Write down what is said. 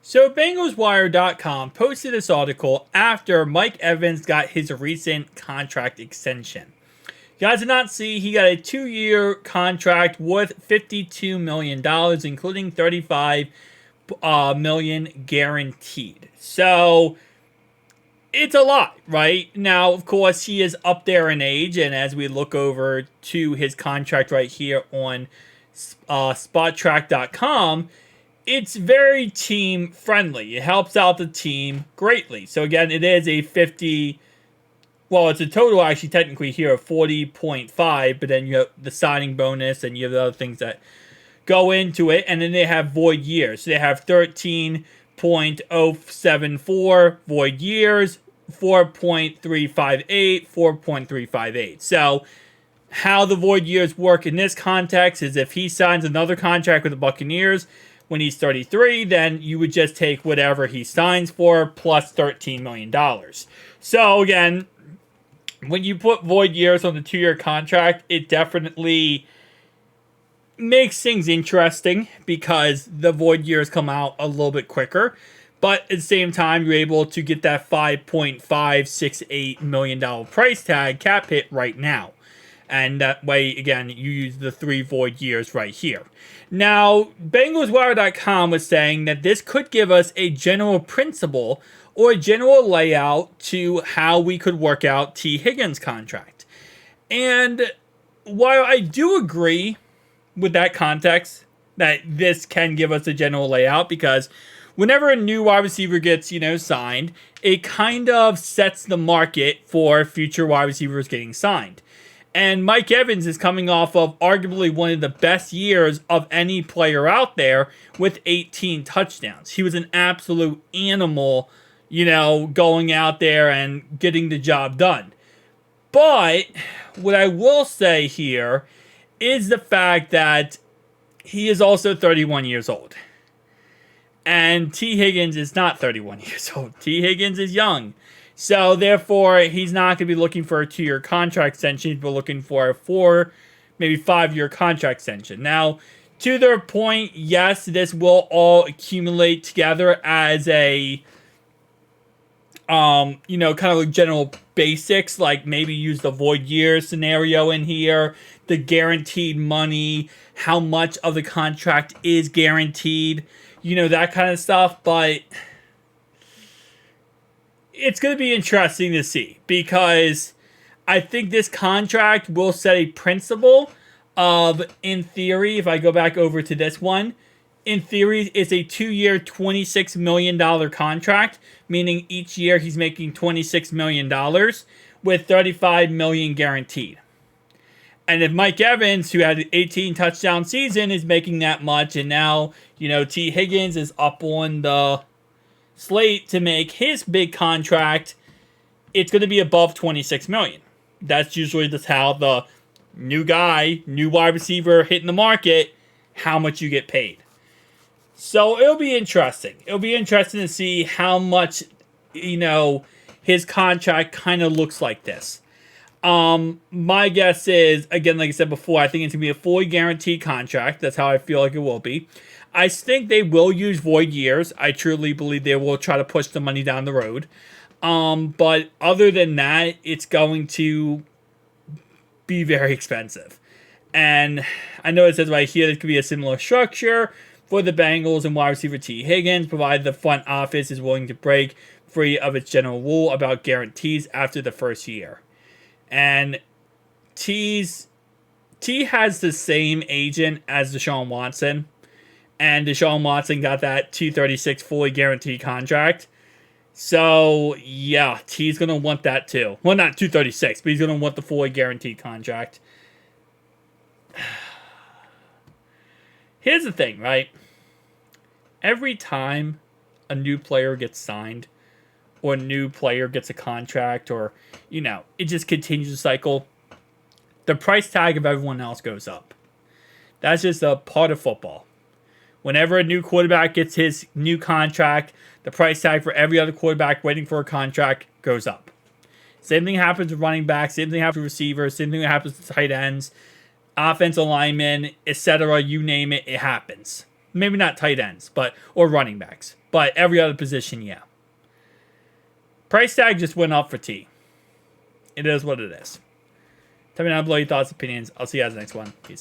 So BengalsWire.com posted this article after Mike Evans got his recent contract extension. You guys did not see, he got a 2-year contract worth $52 million, including $35 million guaranteed. So it's a lot, right? Now, of course, he is up there in age, and as we look over to his contract right here on SpotTrack.com, it's very team friendly. It helps out the team greatly. So again, it is a 50. Well, it's a total actually technically here of 40.5, but then you have the signing bonus and you have the other things that go into it, and then they have void years. So they have 13.074 void years, 4.358, 4.358. So how the void years work in this context is if he signs another contract with the Buccaneers when he's 33, then you would just take whatever he signs for plus $13 million. So again, when you put void years on the 2-year contract, it definitely makes things interesting because the void years come out a little bit quicker. But at the same time, you're able to get that $5.568 million price tag cap hit right now. And that way, again, you use the 3 void years right here. Now, BengalsWire.com was saying that this could give us a general principle or a general layout to how we could work out T. Higgins' contract. And while I do agree with that context, that this can give us a general layout, because whenever a new wide receiver gets, signed, it kind of sets the market for future wide receivers getting signed. And Mike Evans is coming off of arguably one of the best years of any player out there with 18 touchdowns. He was an absolute animal, going out there and getting the job done. But what I will say here is the fact that he is also 31 years old. And T. Higgins is not 31 years old. T. Higgins is young. So, therefore, he's not going to be looking for a 2-year contract extension. He's looking for a 4, maybe 5-year contract extension. Now, to their point, yes, this will all accumulate together as a, kind of like general basics, like maybe use the void year scenario in here, the guaranteed money, how much of the contract is guaranteed, that kind of stuff. But it's going to be interesting to see, because I think this contract will set a principle of, in theory, if I go back over to this one, in theory, it's a 2-year, $26 million contract, meaning each year he's making $26 million with $35 million guaranteed. And if Mike Evans, who had an 18 touchdown season, is making that much, and now, T. Higgins is up on the slate to make his big contract, it's going to be above $26 million. That's usually just how the new wide receiver hitting the market, how much you get paid. So it'll be interesting. It'll be interesting to see how much, his contract kind of looks like this. My guess is, again, like I said before, I think it's going to be a fully guaranteed contract. That's how I feel like it will be. I think they will use void years. I truly believe they will try to push the money down the road. But other than that, it's going to be very expensive. And I know it says right here there could be a similar structure for the Bengals and wide receiver T. Higgins, provided the front office is willing to break free of its general rule about guarantees after the first year. And T has the same agent as Deshaun Watson. And Deshaun Watson got that $236 fully guaranteed contract. So, yeah, T's going to want that too. Well, not $236, but he's going to want the fully guaranteed contract. Here's the thing, right? Every time a new player gets signed, or a new player gets a contract, or, it just continues the cycle, the price tag of everyone else goes up. That's just a part of football. Whenever a new quarterback gets his new contract, the price tag for every other quarterback waiting for a contract goes up. Same thing happens with running backs, same thing happens with receivers, same thing happens with tight ends, offensive linemen, etc. You name it, it happens. Maybe not tight ends, or running backs. But every other position, yeah. Price tag just went up for T. It is what it is. Tell me down below your thoughts, opinions. I'll see you guys in the next one. Peace.